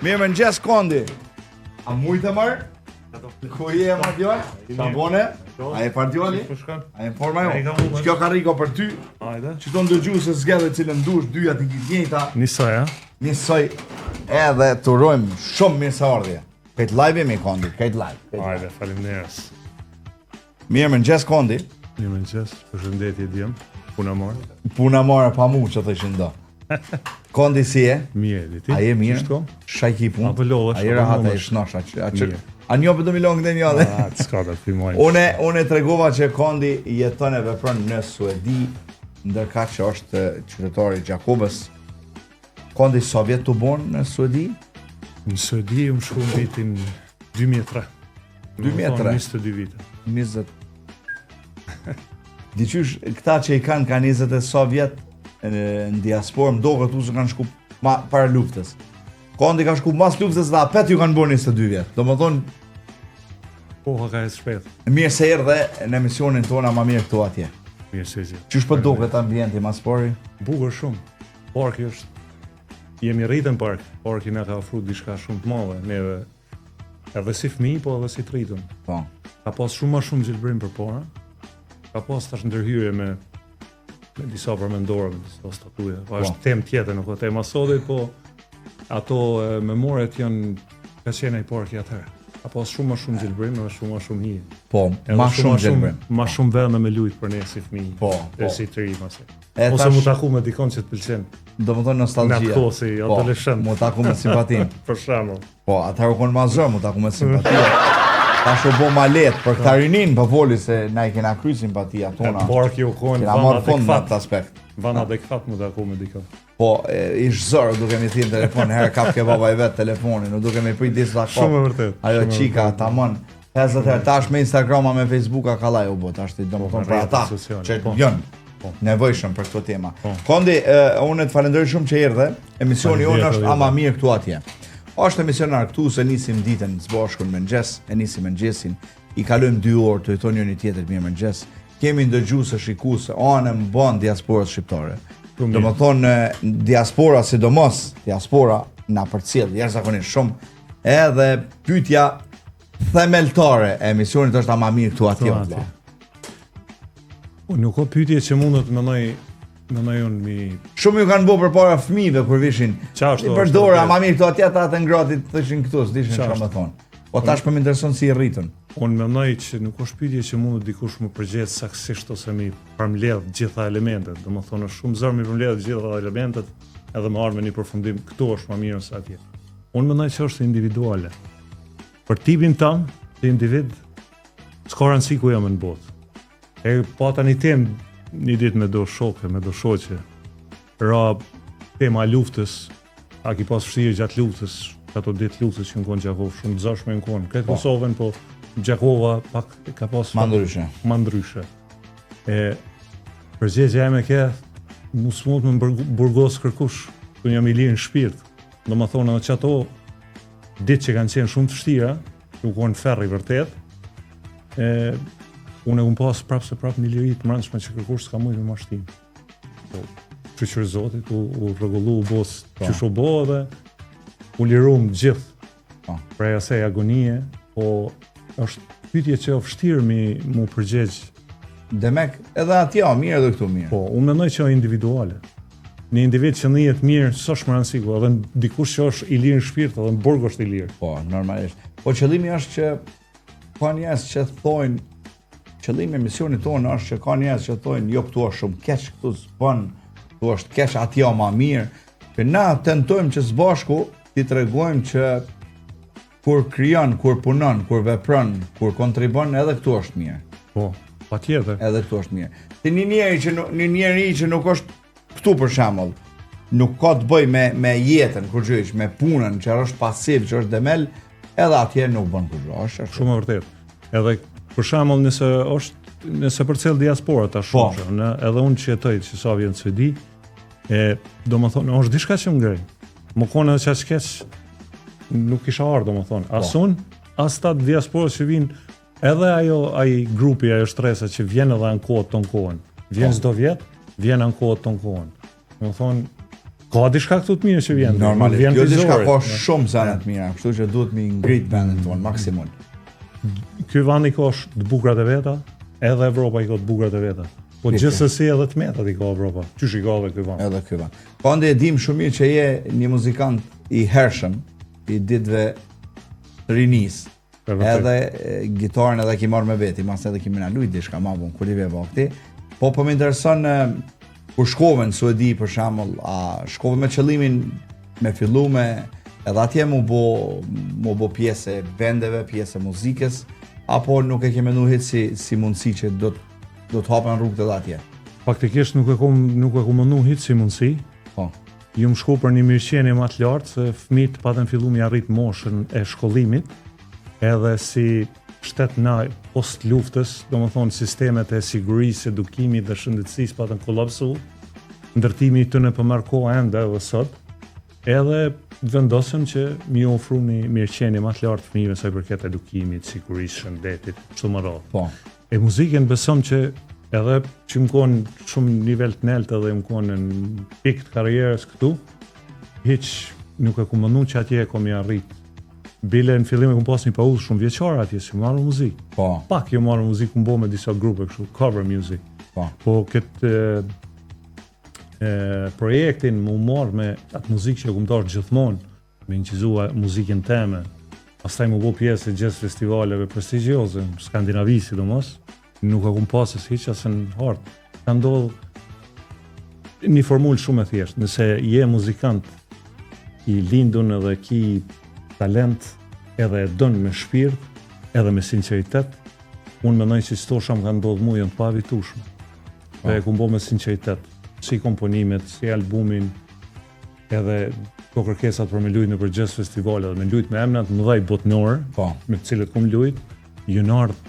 Mirë më ngjes Kondi. A mujtë marr? Ku je më djal? Ta bone? A e partioli? A e forma jo? Kjo ka riko për ty. Hajde. Që të ndëgju se zgjedhe cilën dush, dyja të njëjta. Nisoj, a? Nisoj edhe të urojmë shumë mirë se ardhje. Këtë live me Kondi, këtë live. Hajde, faleminderes. Mirë më ngjes Kondi. Mirë mëngjes, përshëndetje djem. Puna morë. Puna more pa mu që të shëndo. Kondi si e? Mirë, ti? A je mirë? Shko? Shajki pun. Apo lodhesh, A je apo rahat, a je mundesh? shnosh, a një për do milon këtë njëllë. S'ka të filmoj. Unë tregova që Kondi jeton e vepron në Suedi, ndërka që është qytetari i Gjakobës. Kondi Sovjet të bon në Suedi? Në Suedi më shku në vitin 2003. 2003? 22 vite. 20. Diqysh, këta që i kanë 20 e Sovjet në diasporë, më do këtu se kanë shku para luftës. Kondi ka shku mas luftës dhe apet ju kanë bërë 22 vjetë. Do më thonë, Koha ka e shpet. mirë se erdhe në emisionin tona ma mirë këtu atje. Mirë se zi. Qysh për do këtë ambienti mas pori? Bukur shumë. Parki është... Jemi rritën park. Parki na ka ofru diçka shumë të madhe. Neve edhe si fëmijë, po edhe si të rritën. Po. Ka pas shumë ma shumë gjelbrim për para. Ka pas tash ndërhyrje me disa përmendore, me disa statuje. Po është temë tjetër, nuk o tema sotit, po ato memoret janë ka qenë ai parki atëherë. Ka pas shumë ma shumë gjelbrim dhe shumë ma shumë hije. Po, ma shumë gjelbrim. Ma shumë vende me lujt për ne si fëmijë. Po, E si të ri, mase. E Ose tash- mu taku me dikon që të pëlqen. Do më thonë nostalgjia. Në atë kohë si adoleshent. Mu taku me simpatin. Për shembull. Po, atëherë u konë ma zërë, mu taku me simpatia. Tash u bo ma letë, për këta rinin për voli se na i kena kry simpatia tona. Parki u kohen Kena marrë fund në atë aspekt. Van adekvat mu taku me dikon. Po, ish zërë duke mi thinë telefon, herë kap ke baba i vetë telefonin, nuk duke mi prit disa kohë. Shumë e vërtet. Ajo shumë e qika, vërtet. tamon. 50 herë, tash me Instagrama, me Facebooka kalaj u bo, tash ti do më thonë për rrjetet ata, sociale, që po. janë nevojshëm për këto tema. Po. Kondi, unë të falenderoj shumë që erdhe, emisioni jonë është ama mirë këtu atje. Është emisionar këtu se nisim ditën së bashkun me mëngjes, e nisim mëngjesin, i kalojmë 2 orë të jeton njëri tjetër mirë mëngjes. Kemi ndëgjuese, shikuese, anë më bën diasporës shqiptare. Do më thonë, diaspora, sidomos, diaspora na përcjell jashtëzakonisht shumë, edhe pyetja themeltare e emisionit është ama mirë këtu atje. Këtu atje. Nuk ka pyetje që mundet mendoj unë mi Shumë ju kanë bërë përpara fëmijëve kur vishin. Qashtu I është, përdora, vërtet. ama mirë këtu atje ata të ngratit thëshin këtu, s'dishin çfarë më thonë. Po tash po më intereson si i rritën. Unë mendoj që nuk është pyetje që mundet dikush më përgjigjet saktësisht ose mi përmbledh gjitha elementet. Domethënë është shumë zor mi përmbledh gjitha elementet edhe më ardh me një përfundim këtu është më mirë se atje. Unë mendoj që është individuale. Për tipin tan, si individ, s'ka rëndësi ku jam në botë. E po tani tem një ditë me do shoke, me do shoqe. Ra tema e luftës, a ki pas vështirë gjatë luftës, ato ditë luftës që në konë Gjakovë, shumë zashme në konë. Këtë Kosovën, po Gjakova pak ka pas Ma ndryshe. ma ndryshe. E përgjegjja ime ke, mu s'mund me burgos kërkush, unë jam i lirë në shpirt. Do më thonë edhe që ato ditë që kanë qenë shumë të vështira, u konë ferri vërtet, unë e unë pas prapë se prapë një liri të mërëndshme që kërkush s'ka mujtë me mashtim. Po, shqyqër Zotit, u rregullu, u bos që shu bo dhe u lirum gjithë Po. prej asaj agonie, po është pyetje që është vështirë mu përgjegj. Demek, edhe atje mirë edhe këtu mirë. Po, unë mendoj që është individuale. Një individ që njihet mirë, s'është më rëndësiku, edhe dikush që është i lirë në shpirt, edhe në burg është i lirë. Po, normalisht. Po qëllimi është që ka njerëz që thonë, qëllimi i misionit tonë është që ka njerëz që thonë, jo këtu është shumë keq, këtu s'bën, këtu është keq, atje më mirë. Që na tentojmë që së bashku t'i tregojmë që kur krijon, kur punon, kur vepron, kur kontribon, edhe këtu është mirë. Po, patjetër. Edhe këtu është mirë. Ti një njeri që nuk është këtu për shembull, nuk ka të bëj me jetën kur gjyq, me punën, që është pasiv, që është demel, edhe atje nuk bën kurrë. Është Shumë e vërtet. Edhe për shembull nëse përcjell diaspora tash Po. shumë, edhe unë që jetoj që sa vjen në Suedi, domethënë është diçka që më ngrej. Më konë edhe çaq keq nuk kisha ardhur domethënë. As unë, as ta diasporës që vinë, edhe ai grupi, ajo shtresa që vjen edhe në kohët ton kohën. Vjen çdo vjet, vjen në kohët ton kohën. Domethënë Ka diçka këtu të mirë që vjen. Normalisht, jo diçka ka shumë zana të mira, kështu që duhet mi ngrit vendin tonë maksimum. Ky vend i ka të bukrat e veta, edhe Evropa i ka të bukrat e veta. Po gjithsesi edhe të metat i ka Evropa. Qysh i ka edhe ky vend. Edhe ky vend. Po ande e dim shumë mirë që je një muzikant i hershëm, i ditëve rinis. Edhe gitarën edhe ki marrë me veti, mas edhe kimi na lujt diçka ma bon, kur i ve vakti. Po më intereson kur shkove në Suedi për shembull, a shkove me qëllimin me fillu me edhe atje mu bo pjesë e vendeve, pjesë e muzikës, apo nuk e ke menuar hiç si mundësi që do të hapen rrugët edhe atje? Faktikisht nuk e kam menuar hiç si mundësi. Po. Ju më shku për një mirëqenie më të lartë, se fëmijët patën fillu mi arrit moshën e shkollimit, edhe si shtet na post luftës, domethënë sistemet e sigurisë, edukimit dhe shëndetësisë patën kollapsu, ndërtimi i tyre po marr kohë ende edhe sot, edhe vendosëm që mi ofru një mirëqenie më të lartë fëmijëve sa i përket edukimit, sigurisë, shëndetit, kështu më radhë. Po. E muzikën besom që edhe që më konë shumë nivel të nelt edhe më konë në pik të karrierës këtu, hiç nuk e ku mënu që atje e kom i arrit. Bile në fillim e kom pas një paudhë shumë vjeçare atje, si marrë muzikë. Po. Pak jo marrë muzikë, më bo me disa grupe kështu, cover music. Po këtë projektin më marrë me atë muzikë që e kom darë gjithmonë, me inqizua muzikën teme. Pastaj më bo pjesë e jazz festivaleve prestigjioze, në Skandinavi sidomos, nuk e kom pasës hiç asë në hartë. Ka ndodhë një formulë shumë e thjeshtë, nëse je muzikant i lindun edhe ki talent edhe e dën me shpirt, edhe me sinqeritet, unë mendoj që çdo ka ndodhur mua të pavitueshme. Dhe e kom bo me sinqeritet, si komponimet, si albumin, edhe ko kërkesat për me lujt në për jazz festival edhe me lujt me emnat mëdhej botnore, me të cilët kom lujt, jënë ardhë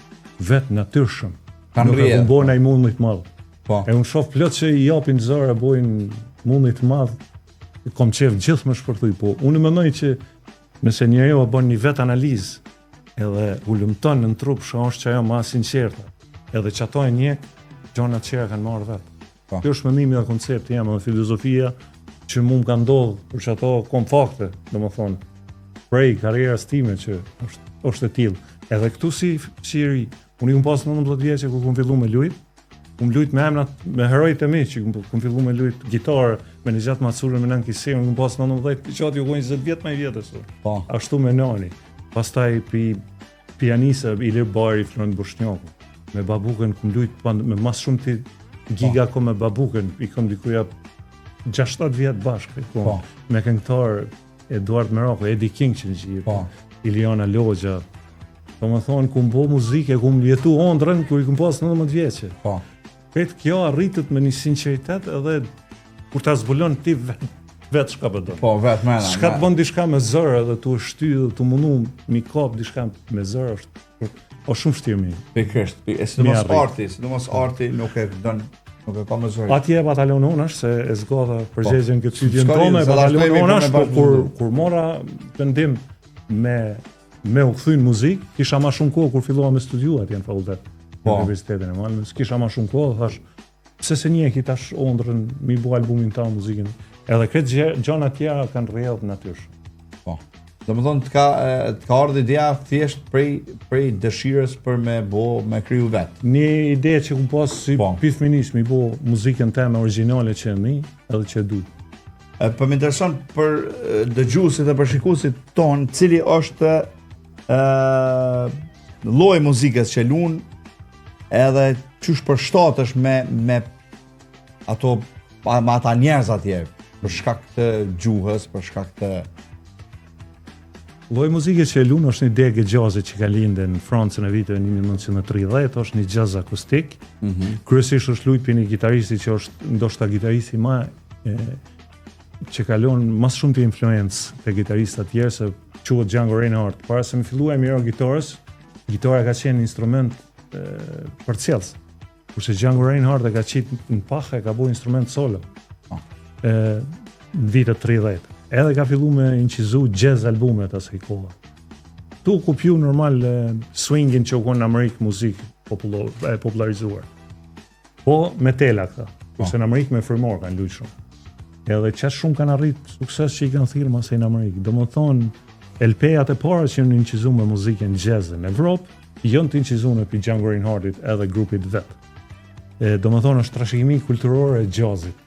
vetë natyrshëm. Nuk e kom bo nëj mundit madhë. E unë shoh plot që i japin zërë e bojnë mundit madhë, kom qef gjithë më shpërthuj, po unë mendoj që nëse njeriu e bën një vet analizë edhe u lumton në trup, shoh që ajo më sinqerta, edhe që ato e njeh, gjona të tjera kanë marrë vet. Kjo është mendimi dhe koncepti jam, dhe filozofia që mu më ka ndodhur, për që ato kom fakte, domethënë, prej karrierës time që është e tillë. Edhe këtu si ri, unë i kom pas 19 vjeçë kur kom filluar me lujt, kom lujt me emnat, me herojt e mi që kom filluar me lujt gitarë, me një gjatë Matsurën, me nën Kisirën, kom pas 19, qatë ju gojnë 20 vjetë me i vjetës. Ashtu me nani. Pastaj pianise Ilir Bari, Florent Bushnjaku. Me babukën kom lujt, me mas shumë të giga ko me babukën, i kom dikuja 6-7 vjetë bashkë. Me këngëtar Eduard Merako, Eddie King që në gjithë, Iliana Logja. Do më thonë, kom bo muzike, kom jetu ondrën, kur i kom pas 19 vjeqe. Këtë kjo arritët me një sinceritet edhe kur ta zbulon ti vetë shka për do. Po, vetë mena. Shka të bën diçka me zërë edhe tu shty dhe tu mundu mi kap diçka me zërë është shumë shtirë mi. Pikërisht, sidomos arti nuk e dën, nuk e ka me zërë. Atje e batalonon është, se e zgodha përgjegjen këtë cytjen tome, e batalonon është, po kur mora vendim me u kthyn muzikë, kisha ma shumë kohë kur fillova me studiu atje në fakultet. Në Universitetin e Malmës, kisha ma shumë kohë, thash, pse se një e ki tash ondrën, mi bu albumin ta muzikën. Edhe këtë gjana tjera kanë rrjedhë natyrshëm. Po. Do më thonë, të ka ardhur ideja thjesht prej dëshirës për me kriju vetë. Një ide që kum pas si pithminisht, mi bu muzikën teme origjinale që e mi, edhe që e du. Po më intereson për dëgjuesit dhe për shikuesit tonë, cili është lloji muzikës që lun, edhe qysh përshtatesh me ato me ata njerëz atje, për shkak të gjuhës, për shkak të lloji muzikës që lun është një degë jazzi që ka lindë në Francën e viteve 1930, është një jazz akustik. Kryesisht është lujt për një gitaristi që është ndoshta gitaristi që kalon mas shumë të influencë të gitaristat tjerë, se quhet Django Reinhardt. Para se më filluaj miro gitarës, gitara ka qenë instrument përcjellës. Kurse Django Reinhardt e ka qitë në pahë, e ka bu instrument solo në vitet 30. Edhe ka fillu me incizu jazz albumet asaj kohe. Tu kupju normal swingin që u konë në Amerikë muzikë popularizuar. Po me tela këta, kurse në Amerikë me frymor kanë lujt shumë. edhe që shumë kanë arrit sukses që i kanë thirrë masë në Amerikë. Domethënë, LP-jat e para që janë incizuar me muzikën jazz në Evropë janë të incizuar në Django Reinhardtit edhe grupit vet. Domethënë është trashëgimi kulturore e jazzit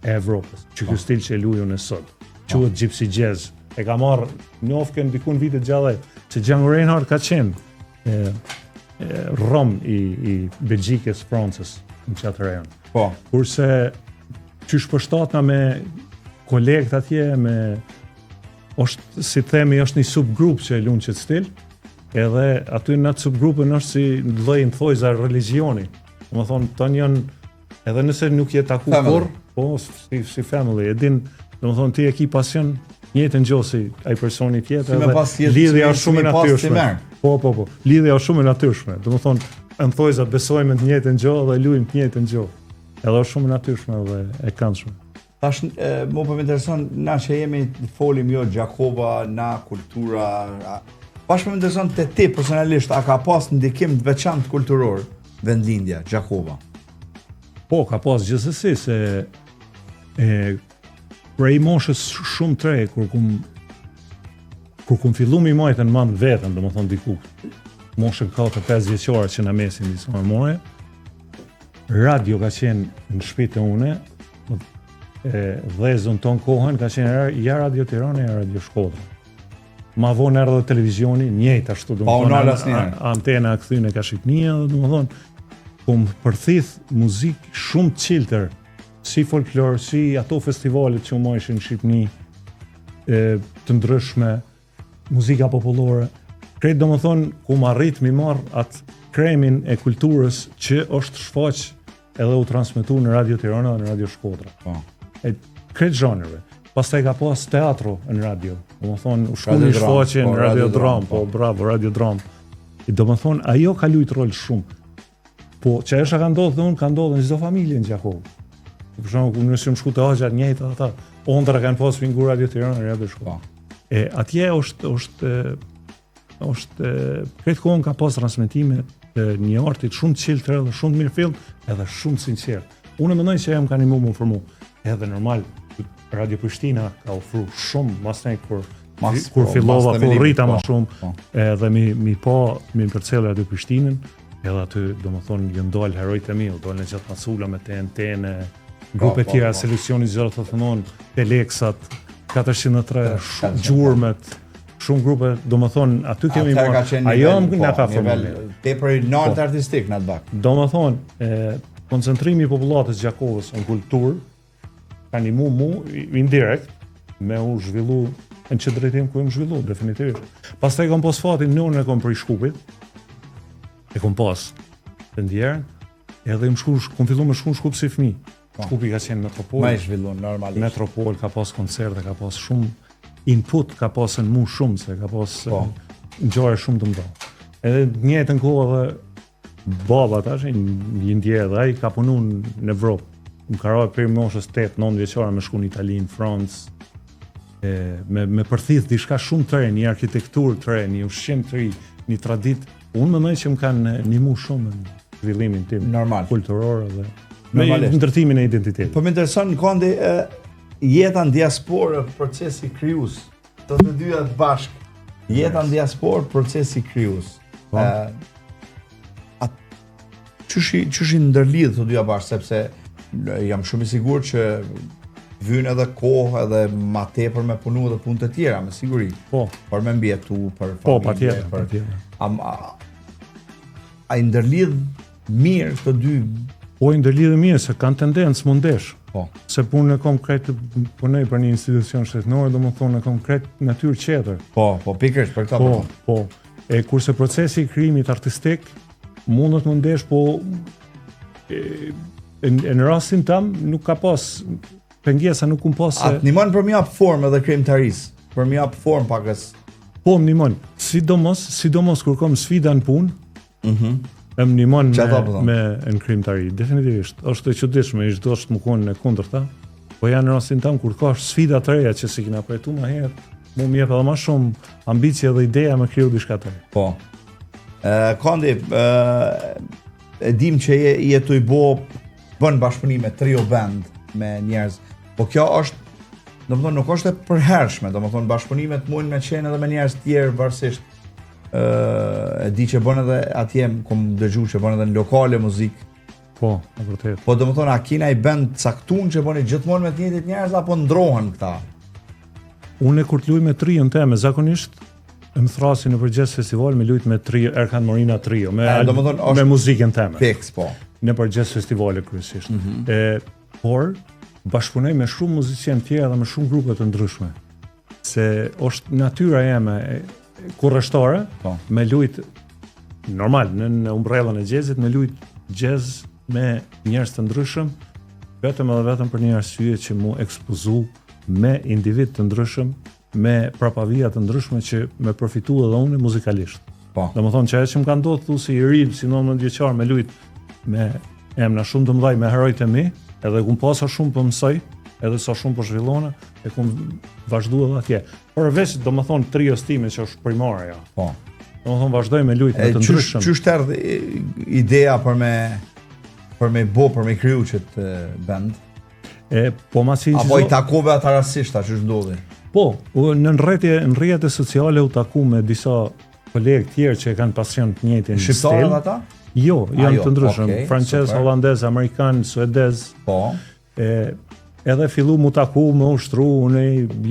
e Evropës, që ky stil që e luajnë në sot. Quhet Gypsy Jazz. E ka marrë njofkën diku në vitet gjallë, që Django Reinhardt ka qenë Rom i Belgjikës, Francës në qatë rajon. Po. Kurse qysh përshtatna me kolegët atje, është, si themi, është një subgrup që e lunë qëtë stil, edhe aty në atë subgrupën është si lloj thojza religioni. Më thonë, tonë janë, edhe nëse nuk je taku kur, po, si family, e din, do më thonë, ti e ki pasion njëjtën gjë si ai personi tjetër, edhe lidhja është shumë e natyrshme. Po, lidhja është shumë e natyrshme. Do të thonë, në thojza besojmë në të njëjtën gjë dhe luajmë të njëjtën gjë. Edhe është shumë e natyrshme dhe e këndshme. Tash më po më intereson na që jemi folim jo Gjakova, na kultura. Tash më intereson te ti personalisht, a ka pas ndikim të veçantë kulturor vendlindja Gjakova? Po, ka pas gjithsesi se prej moshës shumë të re, kur kum fillu mi majtë në manë vetën, do më thonë diku, moshën 4-5 vjeqare që në mesin disë më more, radio ka qenë në shpitë une, dhezën tonë kohën, ka qenë ja Radio Tirana, ja Radio Shkodra. Ma vonë erdhe televizioni, njëjtë ashtu, do më thonë, antena këthyne ka Shqipnia, do më thonë, kum përthith muzikë shumë qiltër, si folklor, si ato festivalet që u mojshin në Shqipni, të ndryshme, muzika popullore. Krejt do më thonë, ku më arrit mi marr atë kremin e kulturës që është shfaq edhe u transmetu në Radio Tirana dhe në Radio Shkodra. Krejt zhanërve. Pastaj ka pas teatro në radio. Do më thonë, u shku një shfaqe në Radio Dram, po bravo, Radio Dram. Do më thonë, ajo ka lujt rol shumë. Po, që esha ka ndodhë dhe unë, ka ndodhë në çdo familje në Gjakovë. Për shembull, nëse më shku të Hoxha njëjtë ata, ondra kanë pas vingur Radio Tirana, Radio Shkodra. Atje është këtë kohën ka pas transmetime të një artit shumë të qiltër edhe shumë të mirëfillt, edhe shumë të sinqert. Unë mendoj që jam kanë më informu. Edhe normal Radio Prishtina ka ofruar shumë mas ne kur fillova, kur rrita më shumë, edhe mi përcjell Radio Prishtinën, edhe aty domethënë ju ndal herojtë e mi, u dalën gjatë Macula me TNT në grupe tjera, seleksioni zërë të thënon, Telexat, 403, gjurmet, shumë grupe, do më thonë, aty kemi marrë, ajo nga ka formuar. Te për nalt artistik në atë bak. Do më thonë, koncentrimi i popullatës Gjakovës në kulturë, ka një mu, indirekt, me u zhvillu, në që drejtim ku e më zhvillu, definitivisht. Pas të e kom pos fatin, nënë e kom për i Shkupit, e kom pas të ndjerën, edhe kom fillu me Shkup si fëmi. Shkupi ka qenë metropol. Ma i zhvillun, normalisht. Metropol, ka pas koncerte, ka pas shumë input, ka pas në mu shumë, se ka pas ngjarje shumë të mëdha. Edhe njëjtën kohë edhe baba tash, një ndjerë dhe ai ka punu në Evropë. Më ka rrojë prej moshës 8-9 vjeçare me shku në Itali, në Francë, me përthith diçka shumë të re, një arkitekturë të re, një ushqim të ri, një traditë. Unë mendoj që më kanë ndihmu shumë në zhvillimin tim kulturor dhe me ndërtimin e identitetit. Po më intereson Kondi, jeta në diasporë, procesi krijues. Të dyja bashk. Jeta në diasporë, procesi krijues. Çushi ndërlidh të dyja bashk, sepse jam shumë i sigurt që vjen edhe kohë edhe ma tepër me punu edhe punë të tjera, me siguri. Po. Por me mbjetu, për familje. Po, patjetër. A i ndërlidh mirë të dy? Po, i ndërlidh mirë, se kanë tendencë mundesh. Po. Se punë e konkret, punoj për një institucion shtetënor, do më thonë në konkret natyrë qetër. Po, pikërisht për këta. Po. Kurse procesi i krijimit artistik mundet mundesh, po në rastin tam nuk ka pas pengesa, nuk pas. Atë nimon për më jap formë edhe krijimtarisë, për më jap formë pakës. Po, më nimon. Sidomos kur kam sfida në punë. Më nimon me në krijimtari, definitivisht. Është e çuditshme, ish do të më konë në kundërta. Po janë në rastin tam kur ka sfida të reja që si kena përjetu më herët, mu më jep edhe më shumë ambicie dhe ideja me kriju diçka të re. Po. Kondi, e dim që jetu i bën bashkëpunime trio band me njerëz. Po kjo është domethënë nuk është e përhershme, domethënë bashkëpunimet mund me qenë edhe me njerëz të tjerë varësisht e di që bën edhe atje kom dëgjuar që bën edhe në lokale muzikë. Po, e vërtet. Po domethënë a kena i band caktuar që bëni gjithmonë me të njëjtit njerëz apo ndrohen këta? Unë kur të luaj me trion time zakonisht më thrasin në përgjithë festival me luajt me trio Erkan Morina trio me muzikën time. Fix, po. Në përgjithë festivale kryesisht. Por bashkëpunoj me shumë muzicianë tjerë dhe me shumë grupe të ndryshme. Se është natyra jeme kurrështore, me luajt normal në umbrellën e jazzit, me luajt jazz me njerëz të ndryshëm, vetëm për një arsye që mu ekspozu me individ të ndryshëm, me prapavija të ndryshme që me përfitu edhe unë muzikalisht. Domethënë që ajo që më ka ndodhur thusi i ri, si 19 vjeçar me luajt me emra shumë të mëdhej me herojtë e mi, edhe kum pasa shumë për mësoj, edhe sa shumë për zhvillona, e kum vazhdu edhe atje. Përveç domethënë trios time që është primare ja. Po. Domethënë vazhdoj me luajt me të ndryshëm. Ç'është erdhi ideja për me kriju qët band? Po masi apo i takove ata rastisht, a ç'është ndodhi? Po, në rrjetet sociale u taku me disa kolegë tjerë që kanë pasion të njëjtin stil. Shqiptarë ata? Jo, janë të ndryshëm, francez, holandez, amerikan, suedez. Po. Edhe fillu mu taku, më ushtru, unë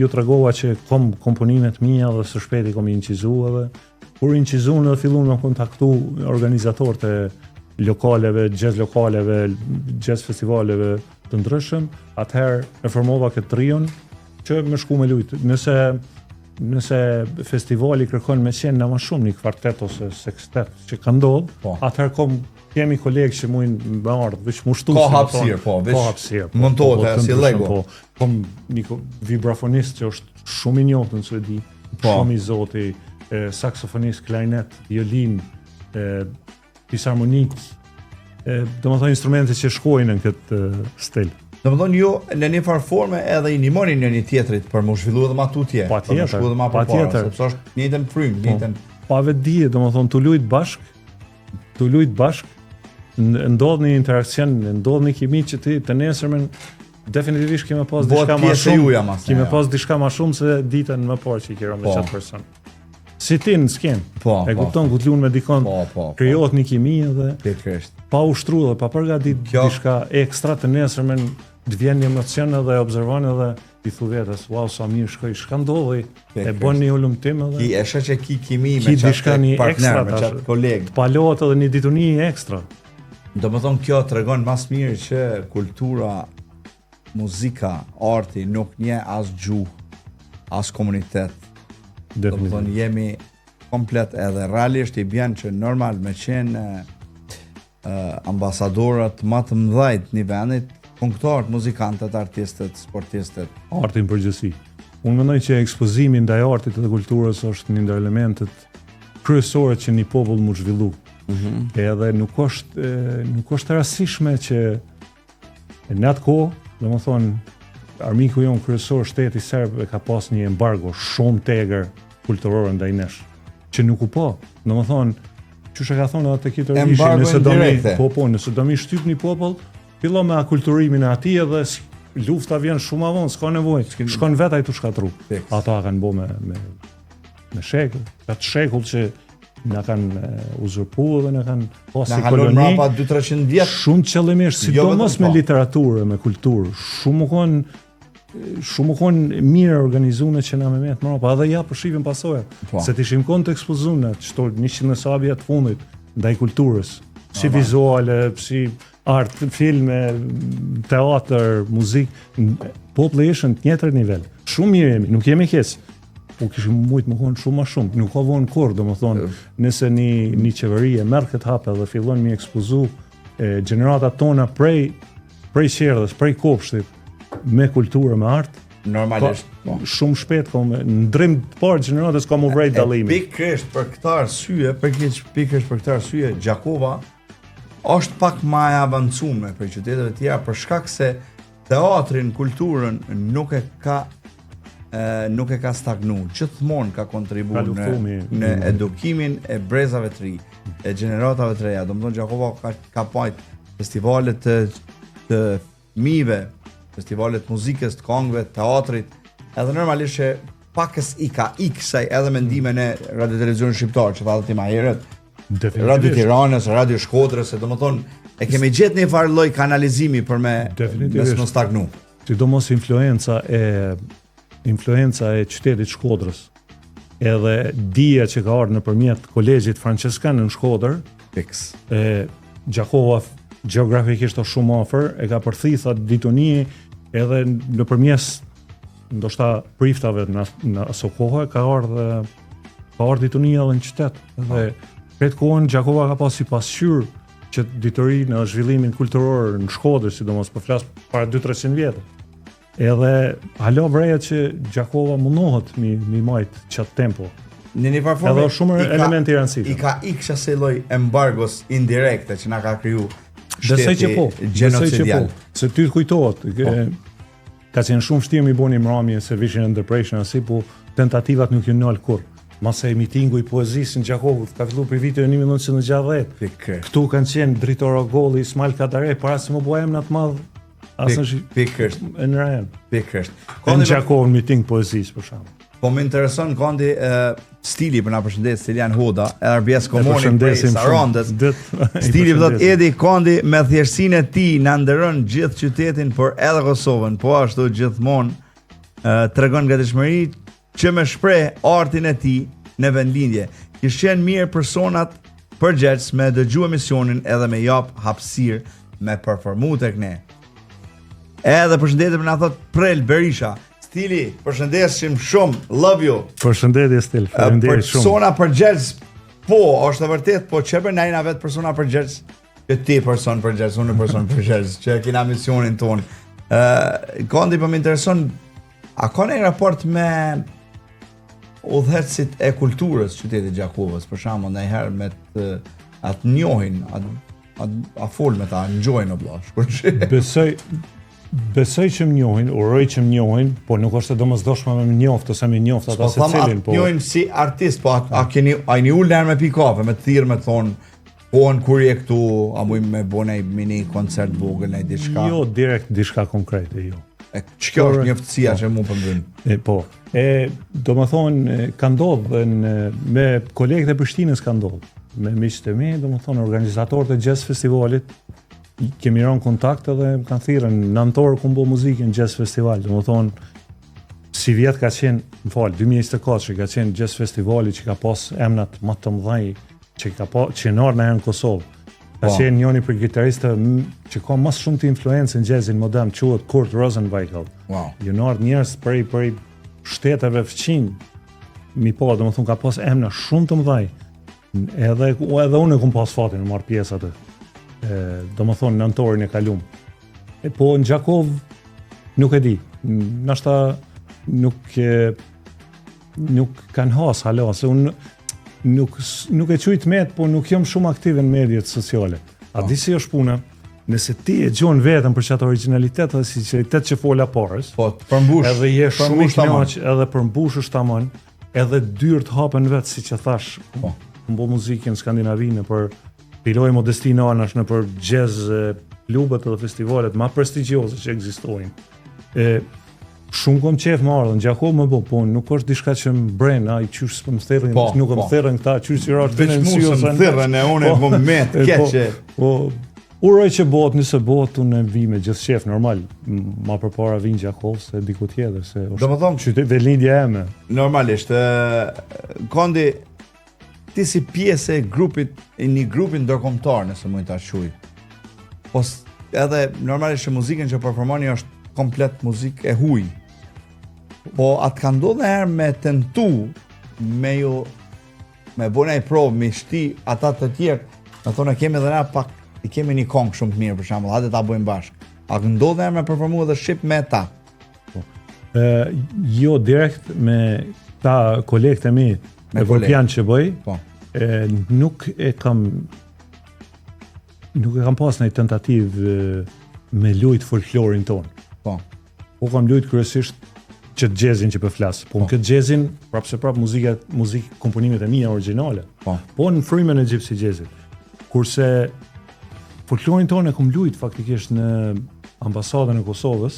ju tregova që kom komponimet mia dhe së shpejti kom incizu edhe. Kur incizu edhe fillu me kontaktu organizatorët e lokaleve, jazz festivaleve të ndryshëm, atëherë e formova këtë trion që më shku me lujt. Nëse festivali kërkon me qenë në më shumë një kvartet ose sekstet që ka ndodh, atëherë kemi kolegë që mujnë më ardhë, veç më shtu. Ka hapësirë, montohet si Lego. Kom një vibrafonist që është shumë i njohur në Suedi, shumë i zoti, saksofonist, klarinet, violin, fisharmonik, domethënë instrumente që shkojnë në këtë stil. Domethënë ju në një farë forme edhe i ndihmoni një tjetrit për më zhvillu edhe më tutje, për më shku edhe më përpara, sepse është njëjtën frym, njëjtën. Pa vetë dije, domethënë tu lujt bashk, ndodh një interakcion, ndodh një kimi që ti të nesërmen definitivisht kemë pas diçka më shumë. Kemë pas diçka më shumë se ditën më parë që i kërëm me çat person. Si ti në sken, e kupton ku t'lun me dikon, krijohet një kimi edhe pa ushtru dhe pa përgatit diçka ekstra të nesërmen të vjen një emocion edhe observon edhe i thu vetës, wow, sa mirë shkoj, shka ndodhi, e bën një ullumtim edhe. Ki e shë që ki kimi me qatë partner, me qatë kolegë. Palot edhe një dituni ekstra. Do më thonë kjo të regon mas mirë që kultura, muzika, arti nuk nje as gjuhë, as komunitet. Do më thonë jemi komplet edhe realisht i bjen që normal me qenë ambasadorët ma të mdhajt një vendit, punktarët, muzikantët, artistët, sportistët. Artin përgjithësi. Unë mendoj që ekspozimi ndaj artit dhe kulturës është një ndër elementet kryesore që një popull mu zhvillu. Edhe nuk është rastishme që në atë kohë, domethënë, armiku jon kryesor shteti serb e ka pas një embargo shumë tegër kulturor ndaj nesh, që nuk u po. Domethënë, çush e ka thonë atë kitë rishi, nëse do mi shtyp një popull, fillo me akulturimin e atij edhe lufta vjen shumë avon, s'ka nevojë. Shkon vetaj tu shkatru. Ata kanë bë me shekull, atë shekull që na kanë uzurpuar dhe na kanë pasi koloni. Na kanë mbrapa 200-300 vjet. Shumë qëllimisht, sidomos me literaturë, me kulturë. Shumë kanë mirë organizuar që na me mbrapa, edhe ja për shifin pasojat. Se ti shikon të ekspozuar çto 100 sa vjet fundit ndaj kulturës, si vizuale, si art, filme, teatr, muzikë, populli është në tjetër nivel. Shumë mirë jemi, nuk jemi keq. Po kishim mujt më konë shumë ma shumë. Nuk ka vonë kur, domethënë, nëse një qeveri e merr këtë hap dhe fillon mi ekspozu gjeneratat tona prej qerdhës, prej kopshtit, me kulturë, me art, normalisht, shumë shpejt në ndrim të parë gjeneratës ka më vrejt dallimi. Pikërisht për këtë arsye, Gjakova është pak më e avancuar për qyteteve të tjera për shkak se teatrin, kulturën nuk e ka stagnu, gjithmonë ka kontribuar në edukimin e brezave të ri, e gjeneratave të reja. Domethënë Gjakova ka pajt festivalet të fëmijëve, festivalet muzikës, të këngëve, teatrit, edhe normalisht që pakës i ka iksaj edhe mendimin e radio televizionit shqiptar, që tha ti më herët. Radio Tiranës, Radio Shkodrës, domethënë e kemi gjetë një farë lloj kanalizimi për me mos stagnu. Sidomos influenca e qytetit Shkodrës. Edhe dija që ka ardhur nëpërmjet kolegjit franceskan në Shkodër, Gjakova gjeografikisht është shumë afër, e ka përthitha dituni edhe nëpërmjes ndoshta priftave në aso kohë ka ardhur dituni edhe në qytet. Dhe këtë kohën Gjakova ka pas si pasqyrë që dituri në zhvillimin kulturor në Shkodër, sidomos po flas para 200-300 vjetë. Edhe halo vreja që Gjakova mundohet mi majt qatë tempo. Në një farë formë edhe shumë elementi i rëndësishëm. I ka iksha se lloj embargos indirekte që na ka kriju shteti genocidial. Se ty të kujtohet, ka qenë shumë vështirë mi bëni mramje se vishin ndërprershën asi, po tentativat nuk janë nal kurrë. Masa e mitingu i poezisë në Gjakovë ka filluar për vitin 1960. Këtu kanë qenë Dritor Ogolli, Ismail Kadare, para se më bëjmë emnat madh. Pikërisht. Në rajon. Pikërisht. Në Gjakovë miting poezisë për shembull. Po më intereson kondi stili për na përshëndet Stilian Hoda, RBS Komoni prej Sarandës. Stili thotë Edi Kondi me thjeshtësinë e tij na nderon gjithë qytetin, por edhe Kosovën. Po ashtu gjithmonë tregon gatishmëri që me shpreh artin e tij në vendlindje. Kish qenë mirë personat përgjegjës me dëgju emisionin edhe me jap hapësirë me performu tek ne. Edhe përshëndetje për na thot Prel Berisha. Stili, përshëndesim shumë, love you. Përshëndetje Stil, faleminderit shumë. Persona përgjegjës, po, është e vërtet, po çeper na jena vetë persona përgjegjës. Që ti person përgjegjës, unë person përgjegjës, që kena misionin ton. Kondi po më intereson, a ka një raport me udhëhecit e kulturës qytetit Gjakovës, për shembull, ndonjëherë me atë njohin, a fol me ta, ngjojnë o blash. Besoj që më njohin, uroj që më njohin, po nuk është e domosdoshme me më njoft ose me njoft ata secilin, po. Njohin si artist, po a keni ul me pikave, me thirr me thon, po në kur je këtu, a muj me bëj një mini koncert vogël në diçka. Jo direkt diçka konkrete, jo. Ç'kjo është njoftësia që mu përmbyn. Po. Domethënë ka ndodhur me kolegët e Prishtinës ka ndodhur. Me miqtë e mi, domethënë organizatorët e Jazz Festivalit kemi rënë kontakt edhe më kanë thirrën në nëntor ku mbo muzikën Jazz Festival. Domethënë si vjet ka qenë, 2024 ka qenë Jazz Festivali që ka pas emnat më të mëdhenj që në Kosovë. Ka qenë njëri për gitaristë që ka më shumë të influencë në jazzin modern, quhet Kurt Rosenwinkel. Wow. Janë njerëz prej shteteve fqinj. Mi po, domethënë ka pas emra shumë të mëdhenj. Edhe unë kam pas fatin të marr pjesë atë. Domethënë nëntorin e kalum. Po në Gjakovë nuk e di. Nashta nuk kanë has halo, se unë nuk e quaj tmet, po nuk jam shumë aktiv në mediat sociale. A di si është puna? Nëse ti e gjon veten për çat origjinalitet dhe sinqeritet që fola parës, po përmbush. Edhe je shumë i kënaq, edhe përmbushesh tamam, edhe dyrt hapen vetë siç e thash. Po. Mbo muzikën skandinavinë për piloj Modestine anash në për jazz klubet dhe festivalet më prestigjioze që ekzistojnë. Shumë kom qef më ardhën, Gjakovë më bo, po nuk është diçka që më bren, i qysh s'pë më thirrin, nuk më thirrin këta, qysh që rarë të në nësio. Veç mu më thirrin e unë e moment, keqe. Uroj që bot, nëse bot, unë e vi me gjithë qef, normal, ma përpara vinë Gjakovë se diku tjetër, se është qytet velindja eme. Normalisht, Kondi, ti si pjesë e grupit, një grupin ndërkombëtar, nëse mund ta quaj. Po edhe normalisht që muzikën që performoni është komplet muzikë e huj. Po atë ka ndodhur herë me tentu me bëna i provë me shti ata të tjerë, me thonë kemi edhe na pak i kemi një këngë shumë të mirë për shembull, hajde ta bëjmë bashkë. A ndodhur herë me performu edhe shqip me ta? Jo direkt me ta kolegët e mi evropian që bëj. Po. Nuk e kam pas një tentativë me lujt folklorin tonë. Po kam lujt kryesisht që jazzin që po flas. Po në këtë jazzin, prapë muzikë komponimet e mia origjinale. Po në frymën e gypsy jazzit. Kurse folklorin tonë e kam lujt faktikisht në ambasadën e Kosovës,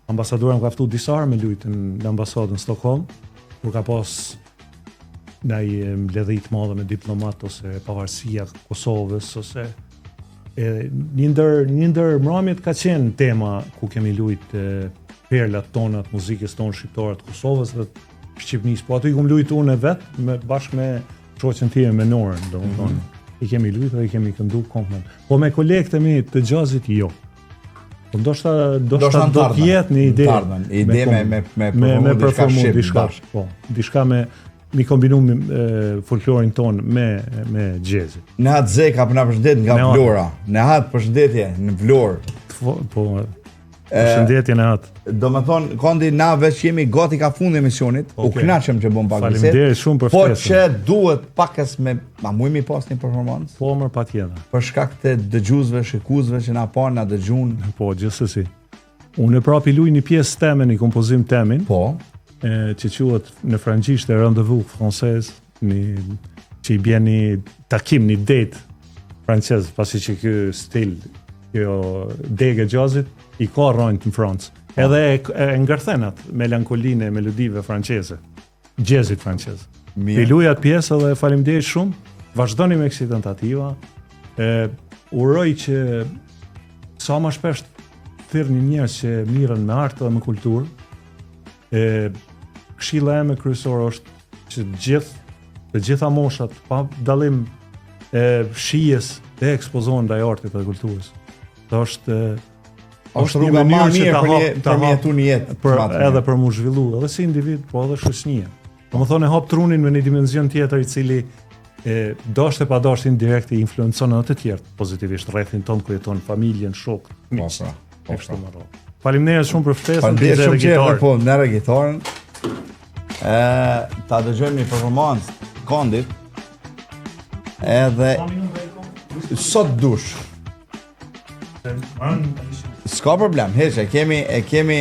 ambasadori më ka ftu disa herë me lujtë në ambasadën Stockholm, kur ka pas ndaj mbledhit madhe me diplomat ose pavarësia Kosovës ose një ndër mramjet ka qenë tema ku kemi lujt perlat tona të muzikës tonë shqiptare të Kosovës dhe Shqipënisë, po aty i kum lujt unë vetë bashkë me shoqen time me Norën, domethënë. I kemi lujtur, i kemi këndu komplet. Po me kolegët e mi të jazzit jo. Po ndoshta do të jetë një ide me performu diçka. Po, diçka mi kombinu folklorin ton me jazzin. Nehat Zeka na përshëndet nga Vlora. Nehat përshëndetje në Vlorë. Po përshëndetje Nehat. Domethënë Kondi na veç jemi gati ka fundi emisionit. U kënaqem që bëm pak bisedë. Faleminderit shumë për ftesën. Po ftesën. që duhet pakës mujmi pas një performancë? Po më patjetër. Për shkak të dëgjuesve, shikuesve që na pa na dëgjun. Po gjithsesi. Unë prapë luaj një pjesë temën, një kompozim temin. Po. Që quhet në frangjisht rendezvous francez, që i bën një takim, një date francez, pasi që ky stil, kjo dege jazzit i ka rënë në Francë. Edhe e ngërthen atë melankolinë e melodive franceze, jazzit francez. I luaj atë pjesë dhe faleminderit shumë. Vazhdoni me kësi tentativa. Uroj që sa më shpesh thirrni njerëz që mirën me art dhe me kulturë. Këshilla eme kryesore është që të gjitha moshat pa dallim shijes të ekspozohen ndaj artit dhe kulturës. Është rruga më e mirë për një jetu një jetë. Edhe për mu zhvillu, edhe si individ, po edhe shoqënia. Domethënë hap trunin me një dimension tjetër i cili dashte pa dashte indirekt i influencon edhe të tjerë pozitivisht rrethin tonë ku jeton familjen, shok, miq. Faleminderit shumë për ftesën. Faleminderit shumë që erdhe po në gitarën. Ta dëgjojmë një performancë Kondit. Edhe sot dush. S'ka problem, heq, e kemi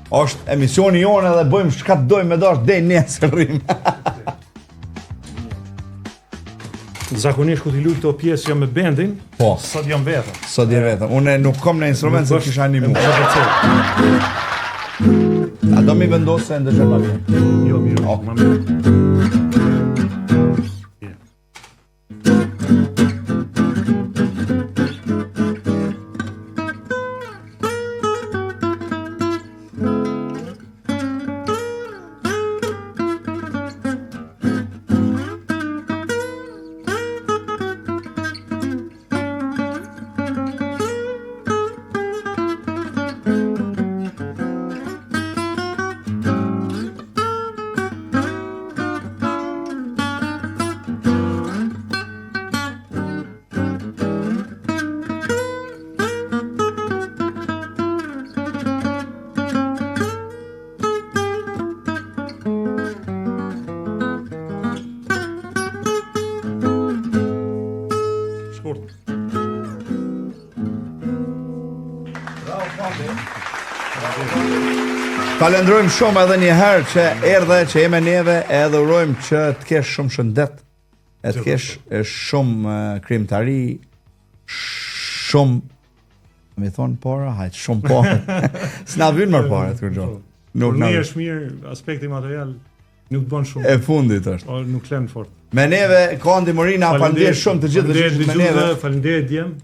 është emisioni jonë edhe bëjmë shka të dojmë me dash dej nesër rrim. Zakonisht ku t'i luaj këto pjesë jam me bendin, po. Sot jam vetëm. Sot jam vetëm. Unë nuk kam në instrument se kisha animu. A do mi vendosë e ndëgjër ma vjen? Jo, mirë, ma mirë. Falendrojmë shumë edhe një herë që erdhe, që jeme neve, edhe urojmë që të kesh shumë shëndet, e të kesh shumë krimtari, shumë, mi thonë para, hajtë shumë para, s'na vynë mërë para të kërgjohë. Nuk është mirë, aspekti material nuk të bënë shumë. E fundit është. Nuk lenë fort. Me neve, Kondi Morina, faleminderit shumë të gjithë dhe me neve. Faleminderit djem